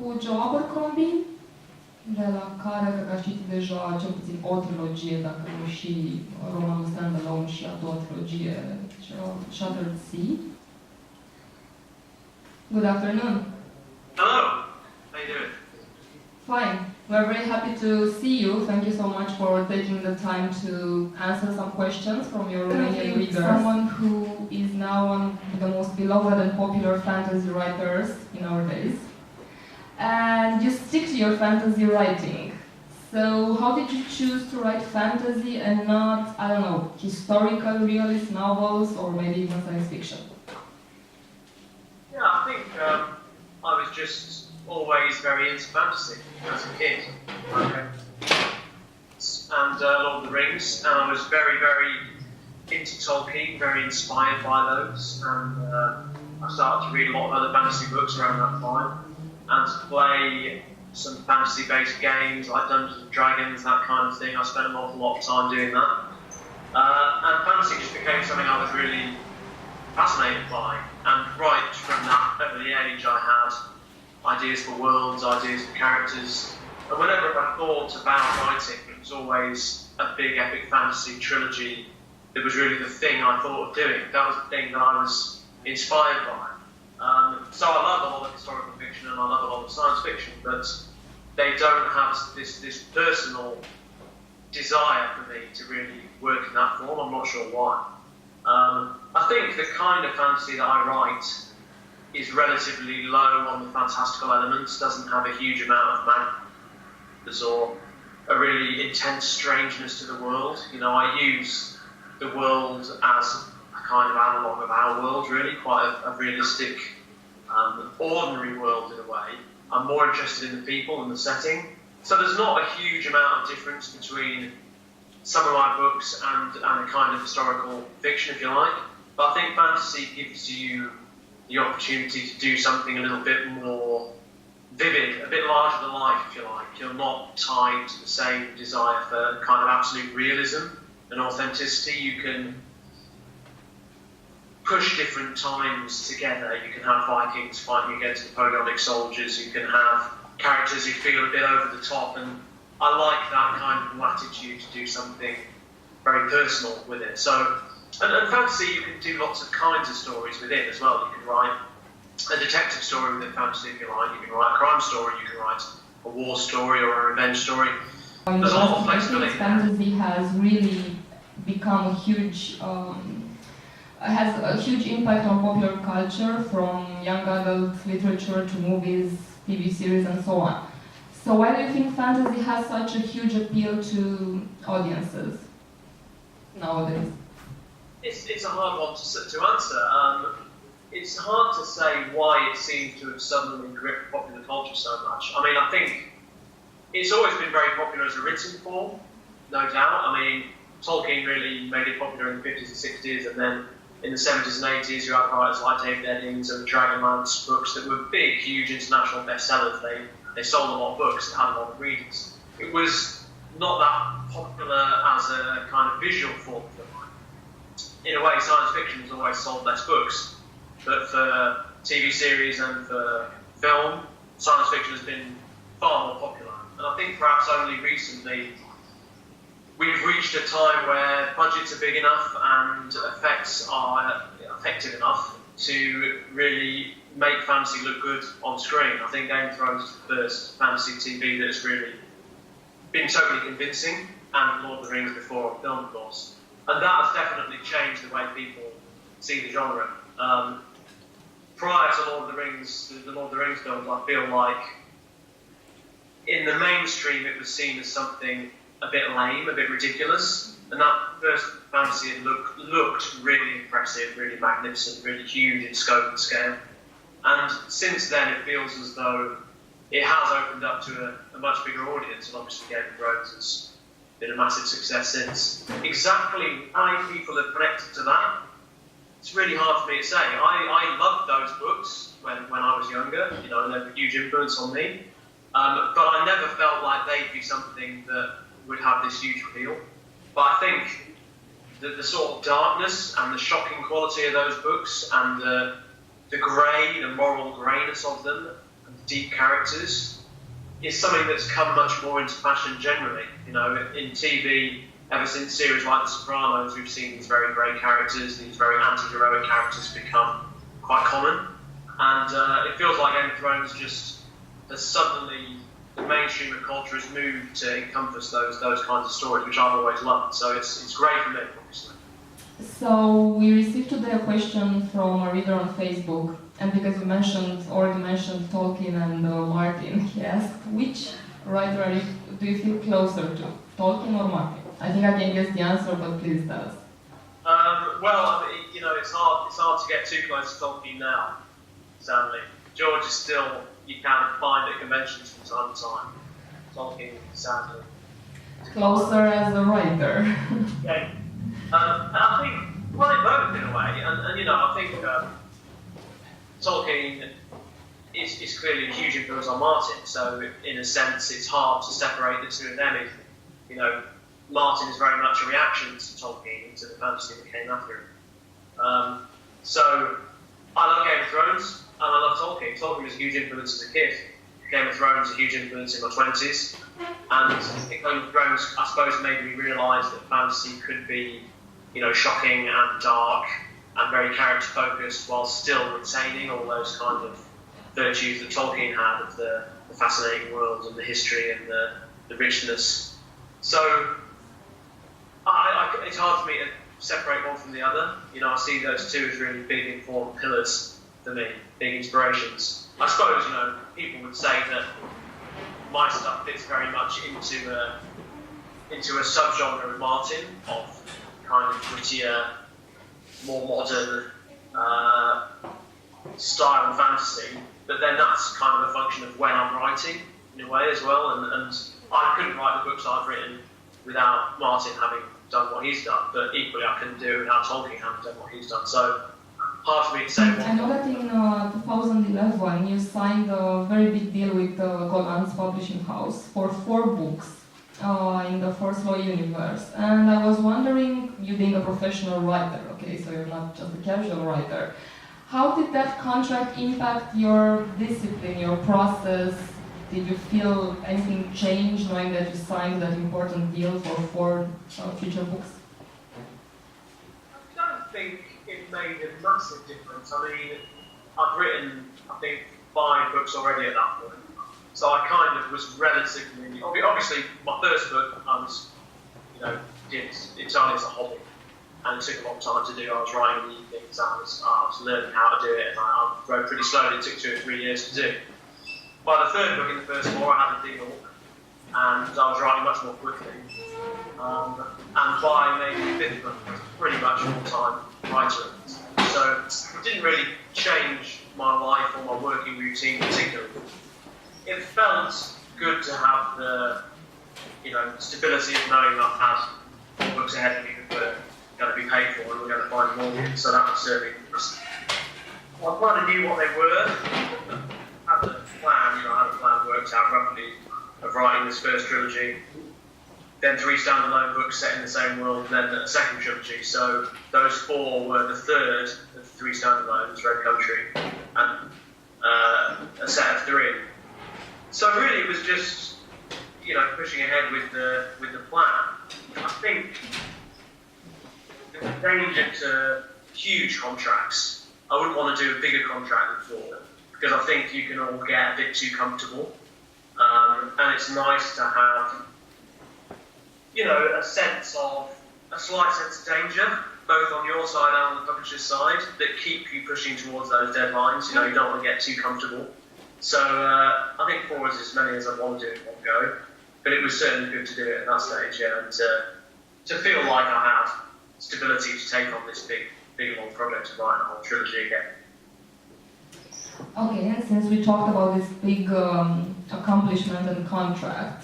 cu Joe Abercrombie, de la care cred că știți deja cel puțin o trilogie, dacă nu și romanul Standalone și a doua trilogie, Shattered Sea. Good afternoon. Hello. How you doing? Fine. We're very happy to see you. Thank you so much for taking the time to answer some questions from your Romanian readers. Someone who is now one of the most beloved and popular fantasy writers in our days. And you stick to your fantasy writing. So how did you choose to write fantasy and not, I don't know, historical realist novels or maybe even science fiction? Yeah, I think I was just always very into fantasy as a kid. And Lord of the Rings, and I was very, very into Tolkien, very inspired by those, and I started to read a lot of other fantasy books around that time, and to play some fantasy-based games like Dungeons and Dragons, that kind of thing. I spent an awful lot of time doing that. And fantasy just became something I was really fascinated by, and right from that early age I had ideas for worlds, ideas for characters, and whenever I thought about writing, it was always a big epic fantasy trilogy that was really the thing I thought of doing. That was the thing that I was inspired by. So I love a lot of historical fiction and I love a lot of science fiction, but they don't have this personal desire for me to really work in that form. I'm not sure why. I think the kind of fantasy that I write is relatively low on the fantastical elements, doesn't have a huge amount of madness or a really intense strangeness to the world. You know, I use the world as a kind of analogue of our world, really, quite a realistic, ordinary world in a way. I'm more interested in the people and the setting. So there's not a huge amount of difference between some of my books and a kind of historical fiction, if you like. But I think fantasy gives you the opportunity to do something a little bit more vivid, a bit larger than life, if you like. You're not tied to the same desire for kind of absolute realism and authenticity. You can push different times together. You can have Vikings fighting against Napoleonic soldiers. You can have characters who feel a bit over the top, and I like that kind of latitude to do something very personal with it. So. And fantasy, you can do lots of kinds of stories within as well. You can write a detective story within fantasy if you like. You can write a crime story. You can write a war story or a revenge story. There's a lot of flexibility. Fantasy has really become a huge, has a huge impact on popular culture, from young adult literature to movies, TV series, and so on. So why do you think fantasy has such a huge appeal to audiences nowadays? It's a hard one to answer. It's hard to say why it seems to have suddenly gripped popular culture so much. I mean, I think it's always been very popular as a written form, no doubt. I mean, Tolkien really made it popular in the 50s and 60s, and then in the 70s and 80s you had writers like David Eddings and the Dragonlance books that were big, huge international bestsellers. They sold a lot of books and had a lot of readers. It was not that popular as a kind of visual form. In a way, science fiction has always sold less books, but for TV series and for film, science fiction has been far more popular. And I think perhaps only recently we've reached a time where budgets are big enough and effects are effective enough to really make fantasy look good on screen. I think Game of Thrones is the first fantasy TV that has really been totally convincing, and Lord of the Rings before on film, of course. And that has definitely changed the way people see the genre. Prior to the Lord of the Rings films, I feel like in the mainstream it was seen as something a bit lame, a bit ridiculous. And that first fantasy looked really impressive, really magnificent, really huge in scope and scale. And since then it feels as though it has opened up to a much bigger audience, and obviously Game of Thrones has been a massive success since. Exactly how many people have connected to that, it's really hard for me to say. I loved those books when I was younger, you know, they were a huge influence on me. But I never felt like they'd be something that would have this huge appeal. But I think the sort of darkness and the shocking quality of those books and the grey, the moral greyness of them, deep characters is something that's come much more into fashion generally. You know, in TV, ever since series like The Sopranos, we've seen these very grey characters, these very anti-heroic characters become quite common. And it feels like Game of Thrones just has suddenly, the mainstream of culture has moved to encompass those kinds of stories, which I've always loved. So it's great for me, obviously. So we received today a question from a reader on Facebook, and because you already mentioned Tolkien and Martin, he asked, which writer do you feel closer to, Tolkien or Martin? I think I can guess the answer, but please tell us. Well, I mean, you know, it's hard to get too close to Tolkien now, sadly. George is still, you can find at conventions from time to time. Tolkien, sadly. Closer as a writer. Yeah. And I think, well, they both in a way, and you know, I think Tolkien is clearly a huge influence on Martin, so in a sense it's hard to separate the two of them. You know, Martin is very much a reaction to Tolkien, to the fantasy that came after him. So I love Game of Thrones, and I love Tolkien. Tolkien was a huge influence as a kid. Game of Thrones was a huge influence in my 20s, and Game of Thrones, I suppose, made me realise that fantasy could be, you know, shocking and dark and very character-focused while still retaining all those kind of virtues that Tolkien had of the fascinating world and the history and the richness. So it's hard for me to separate one from the other. You know, I see those two as really big important pillars for me, big inspirations. I suppose, you know, people would say that my stuff fits very much into a subgenre of Martin, of kind of grittier, more modern style and fantasy, but then that's kind of a function of when I'm writing in a way as well, and I couldn't write the books I've written without Martin having done what he's done, but equally I couldn't do it without Tolkien having done what he's done, so hard for me to say. I know that in 2011 you signed a very big deal with Golan's publishing house for 4 books in the First Law universe, and I was wondering, you being a professional writer, okay, so you're not just a casual writer, how did that contract impact your discipline, your process? Did you feel anything change knowing that you signed that important deal for 4 future books? I don't think it made a massive difference. I mean, I've written, I think, 5 books already at that point. So I kind of was relatively, obviously my first book I was, you know, did entirely as a hobby, and it took a long time to do. I was writing in the evenings, I was learning how to do it, and I wrote pretty slowly. It took 2 or 3 years to do. By the third book in the first 4 I had a deal, and I was writing much more quickly. And by maybe the 5th book I was pretty much a full-time writer. So it didn't really change my life or my working routine particularly. It felt good to have the, you know, stability of knowing that I've had 4 books ahead of me that were going to be paid for and we're going to find more. So that was certainly interesting. I kind of knew what they were. Had a plan, you know, I had a plan worked out roughly of writing this first trilogy, then 3 standalone books set in the same world, and then a second trilogy. So those 4 were the third of the 3 standalones, Red Country, and a set of 3. So really, it was just, you know, pushing ahead with the plan. I think the danger to huge contracts. I wouldn't want to do a bigger contract than 4, because I think you can all get a bit too comfortable, and it's nice to have, you know, a slight sense of danger, both on your side and on the publisher's side, that keep you pushing towards those deadlines. You know, you don't want to get too comfortable. So I think 4 was as many as I want to do in one go, but it was certainly good to do it at that stage, yeah, and to feel like I had stability to take on this big long project of writing a whole trilogy again. Okay, and since we talked about this big accomplishment and contract,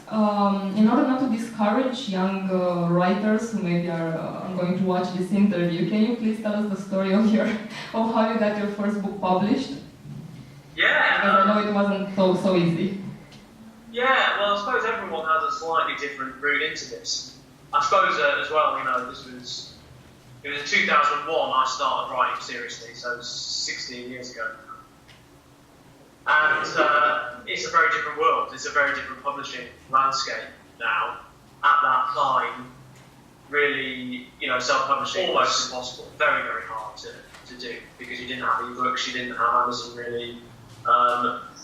in order not to discourage young writers who maybe are going to watch this interview, can you please tell us the story of how you got your first book published? Yeah. Because I know it wasn't so easy. Yeah, well, I suppose everyone has a slightly different route into this. I suppose as well, you know, it was in 2001 I started writing seriously, so 16 years ago. And it's a very different world. It's a very different publishing landscape now. At that time, really, self-publishing almost impossible. Very, very hard to do because you didn't have ebooks, you didn't have Amazon really.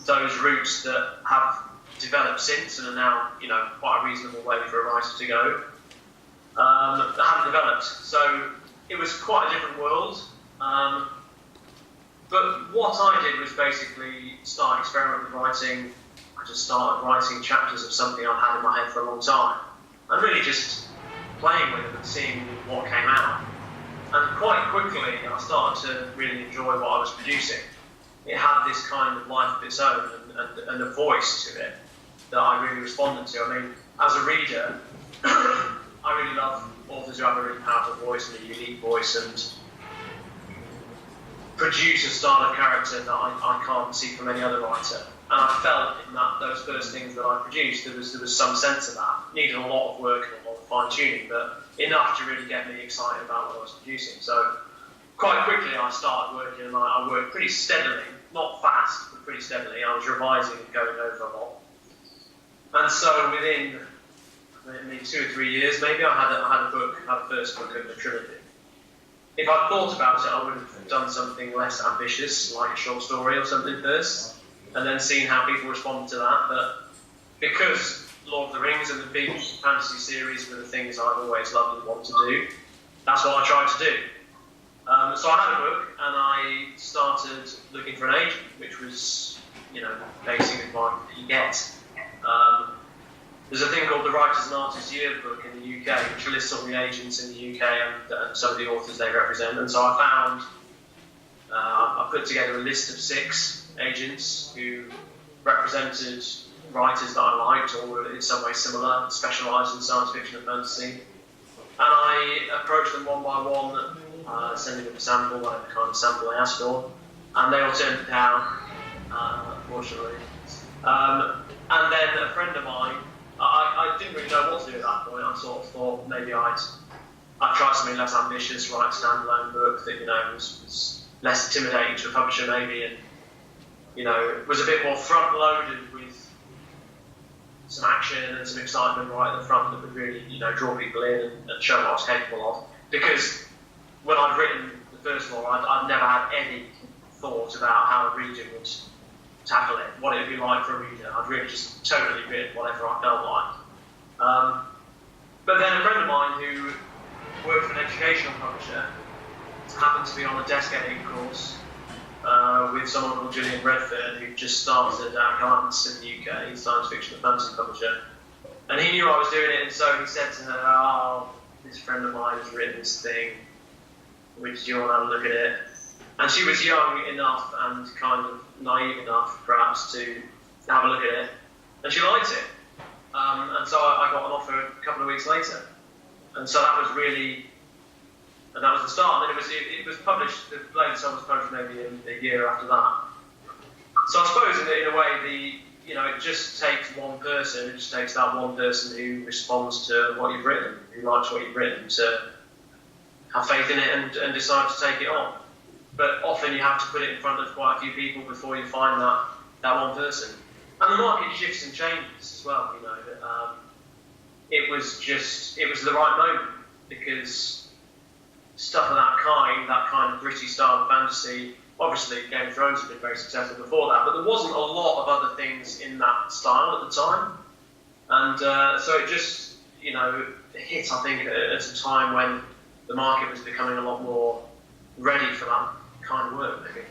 Those routes that have developed since and are now, quite a reasonable way for a writer to go, that haven't developed. So it was quite a different world. But what I did was basically start experimenting with writing. I just started writing chapters of something I've had in my head for a long time, and really just playing with them and seeing what came out. And quite quickly, I started to really enjoy what I was producing. It had this kind of life of its own and a voice to it that I really responded to. I mean, as a reader, I really love authors who have a really powerful voice and a unique voice and produce a style of character that I can't see from any other writer. And I felt in those first things that I produced, there was some sense of that. It needed a lot of work and a lot of fine-tuning, but enough to really get me excited about what I was producing. So quite quickly I started working, and I worked pretty steadily, not fast, but pretty steadily. I was revising and going over a lot. And so within maybe 2 or 3 years, maybe I had a first book of the trilogy. If I'd thought about it, I would have done something less ambitious, like a short story or something first, and then seen how people responded to that. But because Lord of the Rings and the big fantasy series were the things I've always loved and wanted to do, that's what I tried to do. So I had a book, and I started looking for an agent, which was, basically what you get. There's a thing called the Writers and Artists Yearbook in the UK, which lists all the agents in the UK and some of the authors they represent. And so I put together a list of 6 agents who represented writers that I liked or were in some way similar, specialised in science fiction and fantasy. And I approached them one by one, sending them a sample, whatever kind of sample they asked for, and they all turned it down, unfortunately. And then a friend of mine, I didn't really know what to do at that point. I sort of thought maybe I'd try something less ambitious, write a standalone book that was less intimidating to a publisher maybe, and was a bit more front-loaded with some action and some excitement right at the front that would really draw people in and show what I was capable of. Because when I'd written the first one, I'd never had any thought about how a reader would tackle it, what it would be like for a reader. I'd really just totally written whatever I felt like. But then a friend of mine who worked for an educational publisher happened to be on a desk editing course with someone called Julian Redfern, who just started at Guidance in the UK, science fiction and fantasy publisher. And he knew I was doing it, and so he said to her, "Oh, this friend of mine has written this thing. Do you want to have a look at it?" And she was young enough and kind of naive enough, perhaps, to have a look at it. And she liked it. And so I got an offer a couple of weeks later. And so that was really, and that was the start. And then it was published, the Blade Sun was published maybe a year after that. So I suppose in a way, it just takes one person, it just takes that one person who responds to what you've written, who likes what you've written, to have faith in it and decide to take it on. But often you have to put it in front of quite a few people before you find that one person. And the market shifts and changes as well, it was the right moment, because stuff of that kind of gritty style of fantasy, obviously Game of Thrones had been very successful before that, but there wasn't a lot of other things in that style at the time. And so it just, hit, I think, at a time when the market was becoming a lot more ready for that kind of work, maybe.